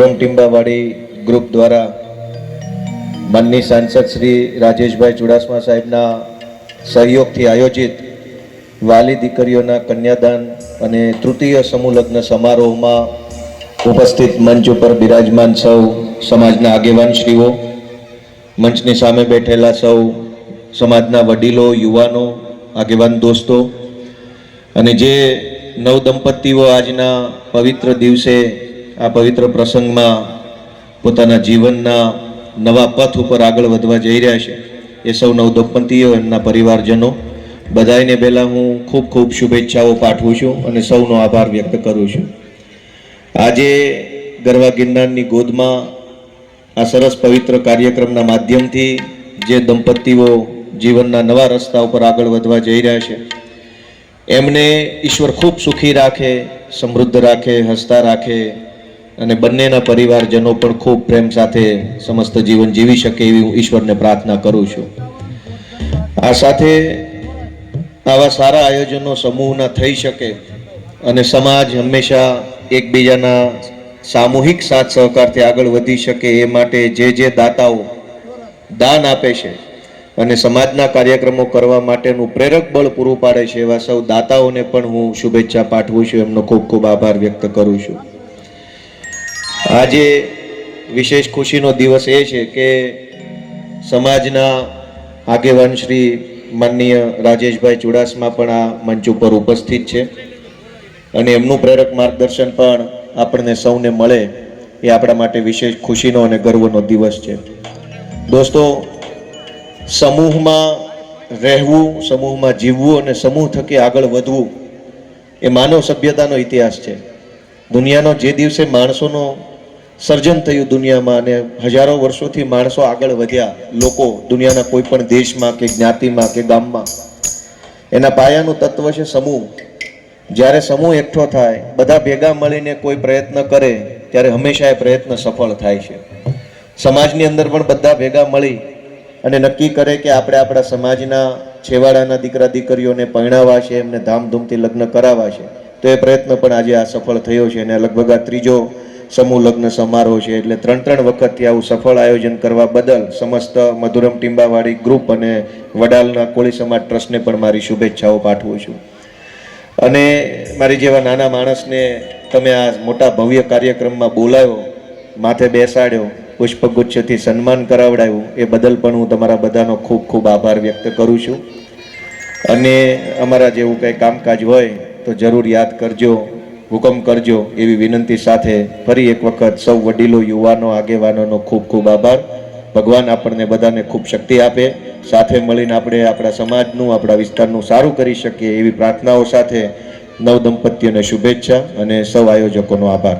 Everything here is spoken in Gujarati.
મધુરમ ટીમ્બાવાડી ગ્રુપ દ્વારા માનનીય સાંસદ શ્રી રાજેશભાઈ ચુડાસમા સાહેબના સહયોગથી આયોજિત વાલી દીકરીઓના કન્યાદાન અને તૃતીય સમૂહ લગ્ન સમારોહમાં ઉપસ્થિત મંચ ઉપર બિરાજમાન સૌ સમાજના આગેવાનશ્રીઓ, મંચની સામે બેઠેલા સૌ સમાજના વડીલો, યુવાનો, આગેવાન દોસ્તો અને જે નવ દંપતીઓ આજના પવિત્ર દિવસે આ પવિત્ર પ્રસંગમાં પોતાના જીવનના નવા પથ ઉપર આગળ વધવા જઈ રહ્યા છે એ સૌ નવ દંપતીઓ, એમના પરિવારજનો બધાને પહેલાં હું ખૂબ ખૂબ શુભેચ્છાઓ પાઠવું છું અને સૌનો આભાર વ્યક્ત કરું છું. આજે ગરવા ગિરનારની ગોદમાં આ સરસ પવિત્ર કાર્યક્રમના માધ્યમથી જે દંપતીઓ જીવનના નવા રસ્તા ઉપર આગળ વધવા જઈ રહ્યા છે એમને ઈશ્વર ખૂબ સુખી રાખે, સમૃદ્ધ રાખે, હસતા રાખે અને બંનેના પરિવારજનો પણ ખૂબ પ્રેમ સાથે સમસ્ત જીવન જીવી શકે એવી હું ઈશ્વરને પ્રાર્થના કરું છું. આ સાથે આવા સારા આયોજનો સમૂહના થઈ શકે અને સમાજ હંમેશા એકબીજાના સામૂહિક સાથ સહકારથી આગળ વધી શકે એ માટે જે દાતાઓ દાન આપે છે અને સમાજના કાર્યક્રમો કરવા માટેનું પ્રેરક બળ પૂરું પાડે છે એવા સૌ દાતાઓને પણ હું શુભેચ્છા પાઠવું છું, એમનો ખૂબ ખૂબ આભાર વ્યક્ત કરું છું. આજે વિશેષ ખુશીનો દિવસ એ છે કે સમાજના આગેવાન શ્રી માનનીય રાજેશભાઈ ચુડાસમા પણ આ મંચ ઉપર ઉપસ્થિત છે અને એમનું પ્રેરક માર્ગદર્શન પણ આપણને સૌને મળે એ આપણા માટે વિશેષ ખુશીનો અને ગર્વનો દિવસ છે. દોસ્તો, સમૂહમાં રહેવું, સમૂહમાં જીવવું અને સમૂહ થકી આગળ વધવું એ માનવ સભ્યતાનો ઇતિહાસ છે. દુનિયાનો જે દિવસે માણસોનો સર્જન થયું દુનિયામાં અને હજારો વર્ષોથી માણસો આગળ વધ્યા, લોકો દુનિયાના કોઈ પણ દેશમાં કે જ્ઞાતિમાં કે ગામમાં, એના પાયાનું તત્વ છે સમૂહ. જ્યારે સમૂહ એકઠો થાય, બધા ભેગા મળીને કોઈ પ્રયત્ન કરે ત્યારે હંમેશા એ પ્રયત્ન સફળ થાય છે. સમાજની અંદર પણ બધા ભેગા મળી અને નક્કી કરે કે આપણે આપણા સમાજના છેવાડાના દીકરા દીકરીઓને પરણાવવા છે, એમને ધામધૂમથી લગ્ન કરાવવા છે, તો એ પ્રયત્ન પણ આજે આ સફળ થયો છે અને લગભગ આ ત્રીજો સમૂહ લગ્ન સમારોહ છે. એટલે 3 વખતથી આવું સફળ આયોજન કરવા બદલ સમસ્ત મધુરમ ટીમ્બાવાડી ગ્રુપ અને વડાલના કોળી સમાજ ટ્રસ્ટને પણ મારી શુભેચ્છાઓ પાઠવું છું. અને મારી જેવા નાના માણસને તમે આ મોટા ભવ્ય કાર્યક્રમમાં બોલાવ્યો, માથે બેસાડ્યો, પુષ્પગુચ્છથી સન્માન કરાવડાવ્યું, એ બદલ પણ હું તમારા બધાનો ખૂબ ખૂબ આભાર વ્યક્ત કરું છું. અને અમારા જેવું કંઈ કામકાજ હોય તો જરૂર યાદ કરજો, હુકમ કરજો એવી વિનંતી સાથે ફરી એક વખત સૌ વડીલો, યુવાનો, આગેવાનોનો ખૂબ ખૂબ આભાર. ભગવાન આપણને બધાને ખૂબ શક્તિ આપે, સાથે મળીને આપણે આપણા સમાજનું, આપણા વિસ્તારનું સારું કરી શકીએ એવી પ્રાર્થનાઓ સાથે નવ દંપતીઓને શુભેચ્છા અને સૌ આયોજકોનો આભાર.